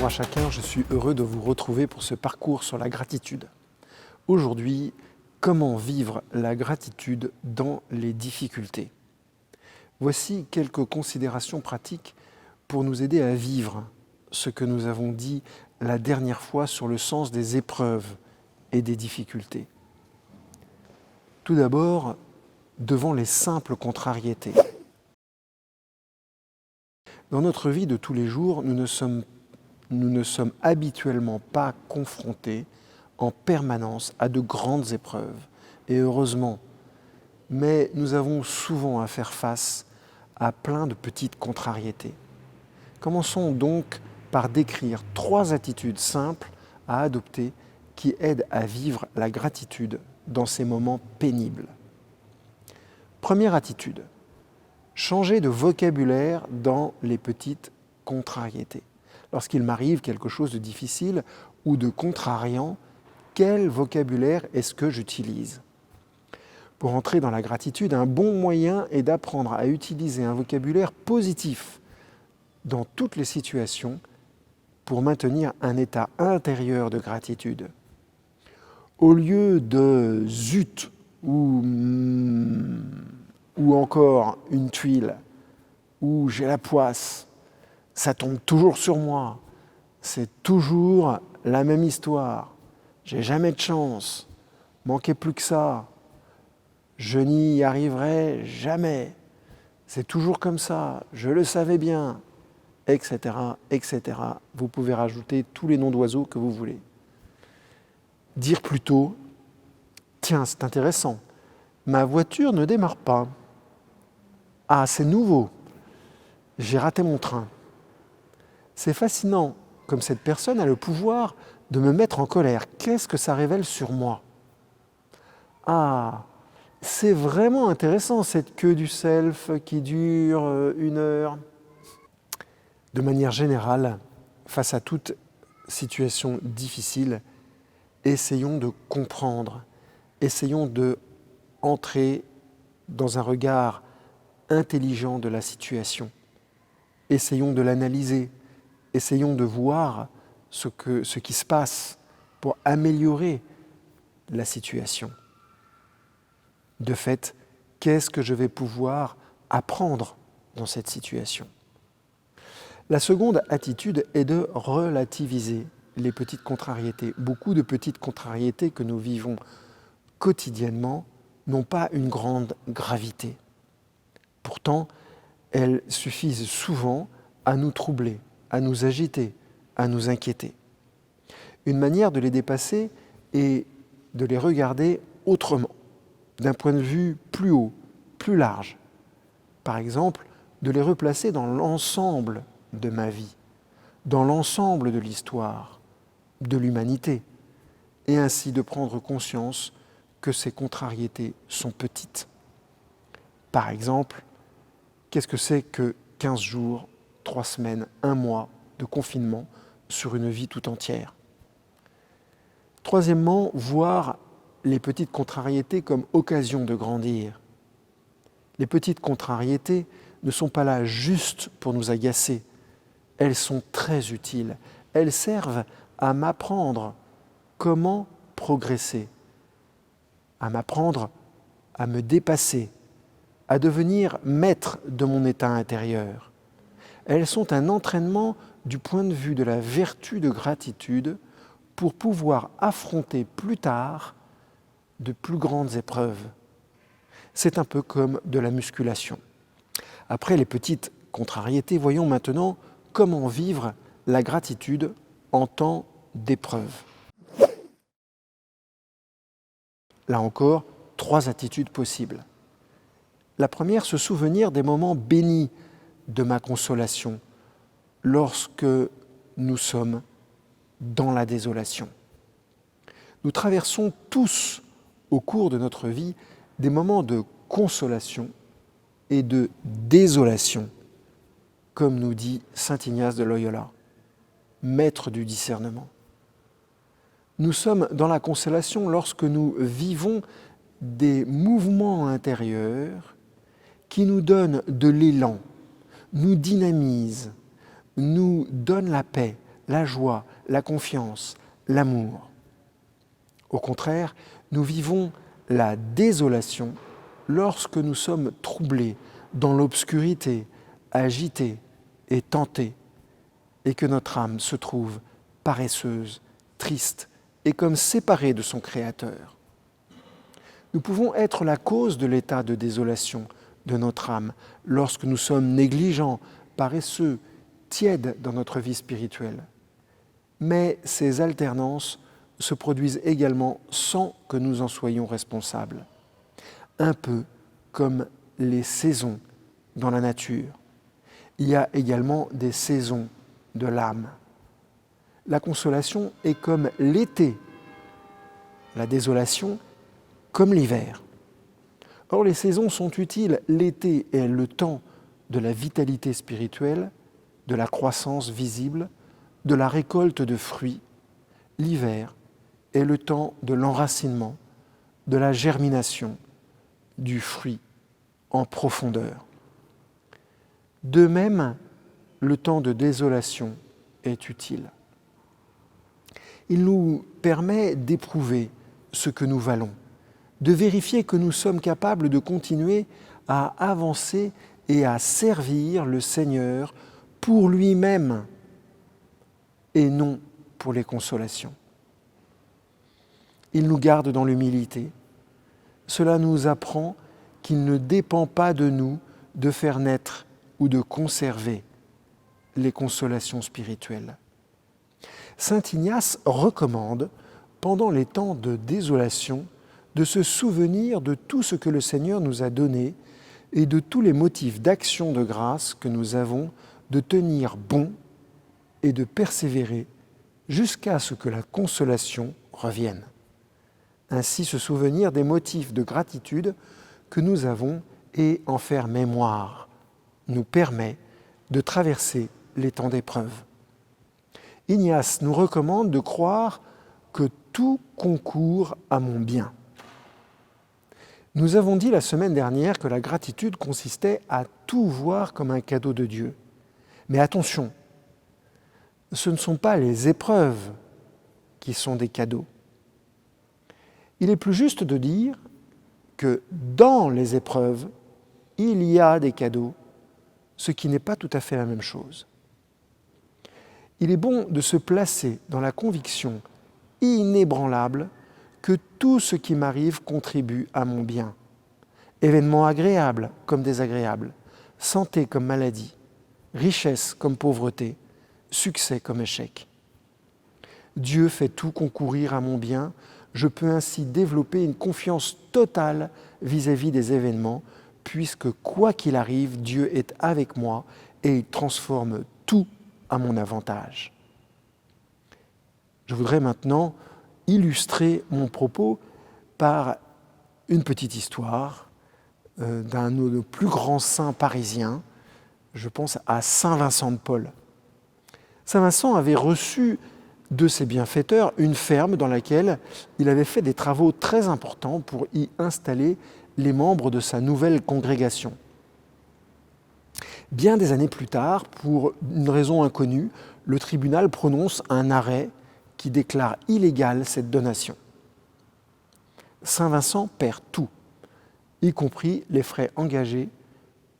à chacun, je suis heureux de vous retrouver pour ce parcours sur la gratitude. Aujourd'hui, comment vivre la gratitude dans les difficultés? Voici quelques considérations pratiques pour nous aider à vivre ce que nous avons dit la dernière fois sur le sens des épreuves et des difficultés. Tout d'abord, devant les simples contrariétés. Dans notre vie de tous les jours, nous ne sommes habituellement pas confrontés en permanence à de grandes épreuves. Et heureusement, mais nous avons souvent à faire face à plein de petites contrariétés. Commençons donc par décrire 3 attitudes simples à adopter qui aident à vivre la gratitude dans ces moments pénibles. Première attitude, changer de vocabulaire dans les petites contrariétés. Lorsqu'il m'arrive quelque chose de difficile ou de contrariant, quel vocabulaire est-ce que j'utilise? Pour entrer dans la gratitude, un bon moyen est d'apprendre à utiliser un vocabulaire positif dans toutes les situations pour maintenir un état intérieur de gratitude. Au lieu de zut ou encore une tuile ou j'ai la poisse, ça tombe toujours sur moi, c'est toujours la même histoire, j'ai jamais de chance, manquait plus que ça, je n'y arriverai jamais, c'est toujours comme ça, je le savais bien, etc., etc. Vous pouvez rajouter tous les noms d'oiseaux que vous voulez. Dire plutôt, tiens, c'est intéressant, ma voiture ne démarre pas. Ah, c'est nouveau, j'ai raté mon train. C'est fascinant, comme cette personne a le pouvoir de me mettre en colère. Qu'est-ce que ça révèle sur moi? Ah, c'est vraiment intéressant cette queue du self qui dure 1 heure. De manière générale, face à toute situation difficile, essayons de comprendre, essayons de entrer dans un regard intelligent de la situation. Essayons de l'analyser, essayons de voir ce qui se passe pour améliorer la situation. De fait, qu'est-ce que je vais pouvoir apprendre dans cette situation? La seconde attitude est de relativiser les petites contrariétés. Beaucoup de petites contrariétés que nous vivons quotidiennement n'ont pas une grande gravité. Pourtant, elles suffisent souvent à nous troubler, à nous agiter, à nous inquiéter. Une manière de les dépasser est de les regarder autrement, d'un point de vue plus haut, plus large. Par exemple, de les replacer dans l'ensemble de ma vie, dans l'ensemble de l'histoire, de l'humanité, et ainsi de prendre conscience que ces contrariétés sont petites. Par exemple, qu'est-ce que c'est que 15 jours, 3 semaines, 1 mois de confinement sur une vie tout entière? Troisièmement, voir les petites contrariétés comme occasion de grandir. Les petites contrariétés ne sont pas là juste pour nous agacer. Elles sont très utiles. Elles servent à m'apprendre comment progresser, à m'apprendre à me dépasser, à devenir maître de mon état intérieur. Elles sont un entraînement du point de vue de la vertu de gratitude pour pouvoir affronter plus tard de plus grandes épreuves. C'est un peu comme de la musculation. Après les petites contrariétés, voyons maintenant comment vivre la gratitude en temps d'épreuve. Là encore, 3 attitudes possibles. La première, se souvenir des moments bénis de ma consolation lorsque nous sommes dans la désolation. Nous traversons tous, au cours de notre vie, des moments de consolation et de désolation, comme nous dit saint Ignace de Loyola, maître du discernement. Nous sommes dans la consolation lorsque nous vivons des mouvements intérieurs qui nous donnent de l'élan, nous dynamisent, nous donnent la paix, la joie, la confiance, l'amour. Au contraire, nous vivons la désolation lorsque nous sommes troublés dans l'obscurité, agités et tentés, et que notre âme se trouve paresseuse, triste et comme séparée de son Créateur. Nous pouvons être la cause de l'état de désolation de notre âme lorsque nous sommes négligents, paresseux, tièdes dans notre vie spirituelle. Mais ces alternances se produisent également sans que nous en soyons responsables. Un peu comme les saisons dans la nature. Il y a également des saisons de l'âme. La consolation est comme l'été, la désolation comme l'hiver. Or, les saisons sont utiles. L'été est le temps de la vitalité spirituelle, de la croissance visible, de la récolte de fruits. L'hiver est le temps de l'enracinement, de la germination, du fruit en profondeur. De même, le temps de désolation est utile. Il nous permet d'éprouver ce que nous valons, de vérifier que nous sommes capables de continuer à avancer et à servir le Seigneur pour lui-même et non pour les consolations. Il nous garde dans l'humilité. Cela nous apprend qu'il ne dépend pas de nous de faire naître ou de conserver les consolations spirituelles. Saint Ignace recommande, pendant les temps de désolation, de se souvenir de tout ce que le Seigneur nous a donné et de tous les motifs d'action de grâce que nous avons de tenir bon et de persévérer jusqu'à ce que la consolation revienne. Ainsi, se souvenir des motifs de gratitude que nous avons et en faire mémoire nous permet de traverser les temps d'épreuve. Ignace nous recommande de croire que tout concourt à mon bien. Nous avons dit la semaine dernière que la gratitude consistait à tout voir comme un cadeau de Dieu. Mais attention, ce ne sont pas les épreuves qui sont des cadeaux. Il est plus juste de dire que dans les épreuves, il y a des cadeaux, ce qui n'est pas tout à fait la même chose. Il est bon de se placer dans la conviction inébranlable que tout ce qui m'arrive contribue à mon bien. Événements agréables comme désagréables, santé comme maladie, richesse comme pauvreté, succès comme échec. Dieu fait tout concourir à mon bien. Je peux ainsi développer une confiance totale vis-à-vis des événements, puisque quoi qu'il arrive, Dieu est avec moi et il transforme tout à mon avantage. Je voudrais maintenant illustrer mon propos par une petite histoire d'un de nos plus grands saints parisiens. Je pense à Saint Vincent de Paul. Saint Vincent avait reçu de ses bienfaiteurs une ferme dans laquelle il avait fait des travaux très importants pour y installer les membres de sa nouvelle congrégation. Bien des années plus tard, pour une raison inconnue, le tribunal prononce un arrêt qui déclare illégale cette donation. Saint Vincent perd tout, y compris les frais engagés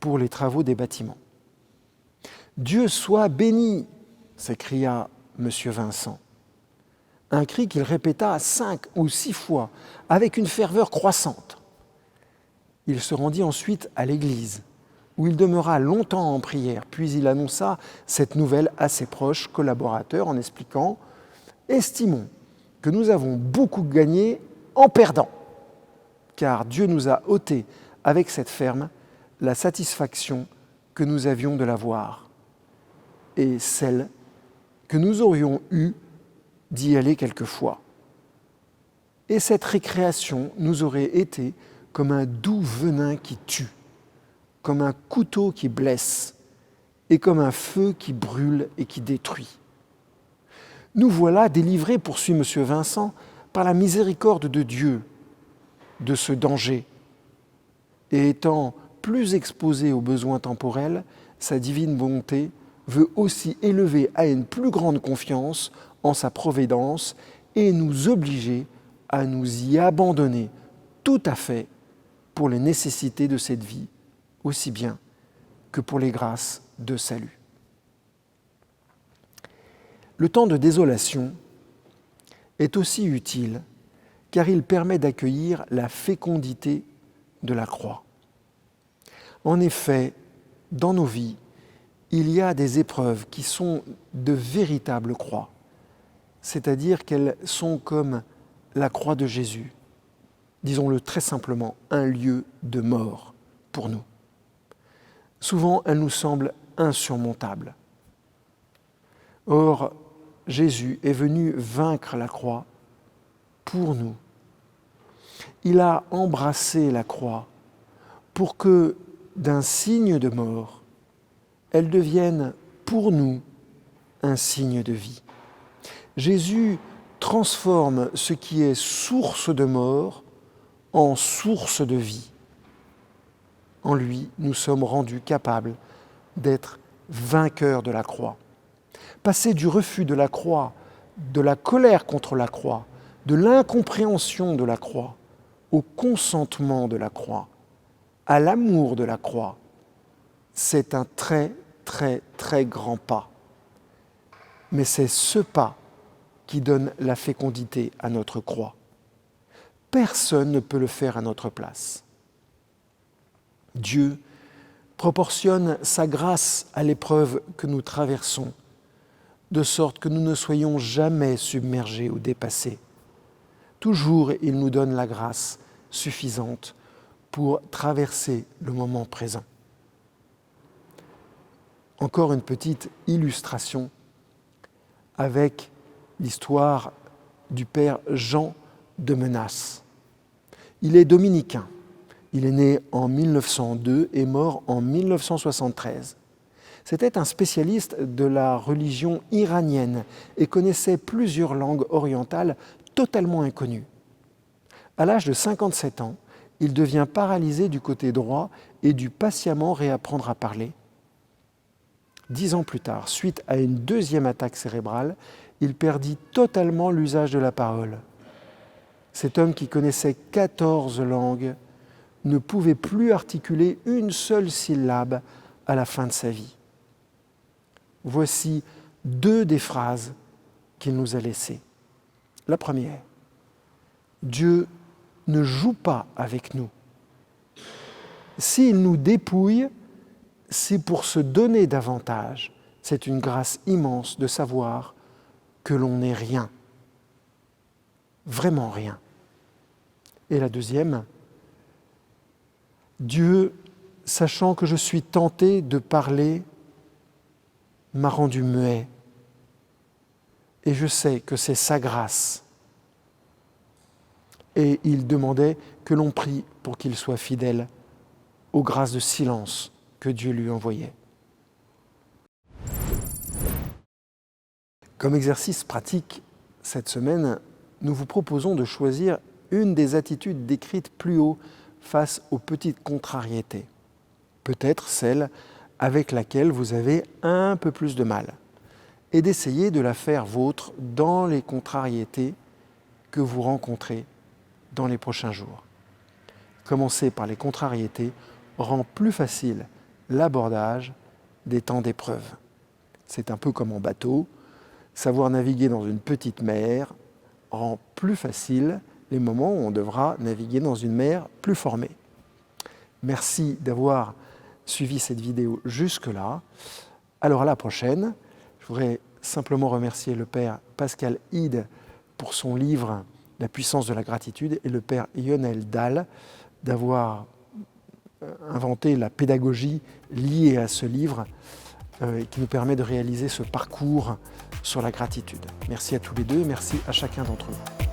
pour les travaux des bâtiments. « Dieu soit béni !» s'écria M. Vincent. Un cri qu'il répéta 5 ou 6 fois avec une ferveur croissante. Il se rendit ensuite à l'église, où il demeura longtemps en prière, puis il annonça cette nouvelle à ses proches collaborateurs en expliquant « Estimons que nous avons beaucoup gagné en perdant, car Dieu nous a ôté avec cette ferme la satisfaction que nous avions de la voir, et celle que nous aurions eue d'y aller quelquefois. Et cette récréation nous aurait été comme un doux venin qui tue, comme un couteau qui blesse, et comme un feu qui brûle et qui détruit. Nous voilà délivrés, poursuit M. Vincent, par la miséricorde de Dieu de ce danger, et étant plus exposés aux besoins temporels, sa divine bonté veut aussi élever à une plus grande confiance en sa providence et nous obliger à nous y abandonner tout à fait pour les nécessités de cette vie, aussi bien que pour les grâces de salut. Le temps de désolation est aussi utile car il permet d'accueillir la fécondité de la croix. En effet, dans nos vies, il y a des épreuves qui sont de véritables croix, c'est-à-dire qu'elles sont comme la croix de Jésus, disons-le très simplement, un lieu de mort pour nous. Souvent, elles nous semblent insurmontables. Or, Jésus est venu vaincre la croix pour nous. Il a embrassé la croix pour que, d'un signe de mort, elle devienne pour nous un signe de vie. Jésus transforme ce qui est source de mort en source de vie. En lui, nous sommes rendus capables d'être vainqueurs de la croix. Passer du refus de la croix, de la colère contre la croix, de l'incompréhension de la croix, au consentement de la croix, à l'amour de la croix, c'est un très, très, très grand pas. Mais c'est ce pas qui donne la fécondité à notre croix. Personne ne peut le faire à notre place. Dieu proportionne sa grâce à l'épreuve que nous traversons, de sorte que nous ne soyons jamais submergés ou dépassés. Toujours, il nous donne la grâce suffisante pour traverser le moment présent. Encore une petite illustration avec l'histoire du père Jean de Menasse. Il est dominicain. Il est né en 1902 et mort en 1973. C'était un spécialiste de la religion iranienne et connaissait plusieurs langues orientales totalement inconnues. À l'âge de 57 ans, il devient paralysé du côté droit et dut patiemment réapprendre à parler. 10 ans plus tard, suite à une deuxième attaque cérébrale, il perdit totalement l'usage de la parole. Cet homme qui connaissait 14 langues ne pouvait plus articuler une seule syllabe à la fin de sa vie. Voici 2 des phrases qu'il nous a laissées. La première, Dieu ne joue pas avec nous. S'il nous dépouille, c'est pour se donner davantage. C'est une grâce immense de savoir que l'on n'est rien, vraiment rien. Et la deuxième, Dieu, sachant que je suis tenté de parler, m'a rendu muet. Et je sais que c'est sa grâce. Et il demandait que l'on prie pour qu'il soit fidèle aux grâces de silence que Dieu lui envoyait. Comme exercice pratique, cette semaine, nous vous proposons de choisir une des attitudes décrites plus haut face aux petites contrariétés. Peut-être celle avec laquelle vous avez un peu plus de mal, et d'essayer de la faire vôtre dans les contrariétés que vous rencontrez dans les prochains jours. Commencer par les contrariétés rend plus facile l'abordage des temps d'épreuve. C'est un peu comme en bateau. Savoir naviguer dans une petite mer rend plus facile les moments où on devra naviguer dans une mer plus formée. Merci d'avoir suivi cette vidéo jusque-là. Alors à la prochaine. Je voudrais simplement remercier le père Pascal Ide pour son livre « La puissance de la gratitude » et le père Lionel Dalle d'avoir inventé la pédagogie liée à ce livre qui nous permet de réaliser ce parcours sur la gratitude. Merci à tous les deux et merci à chacun d'entre vous.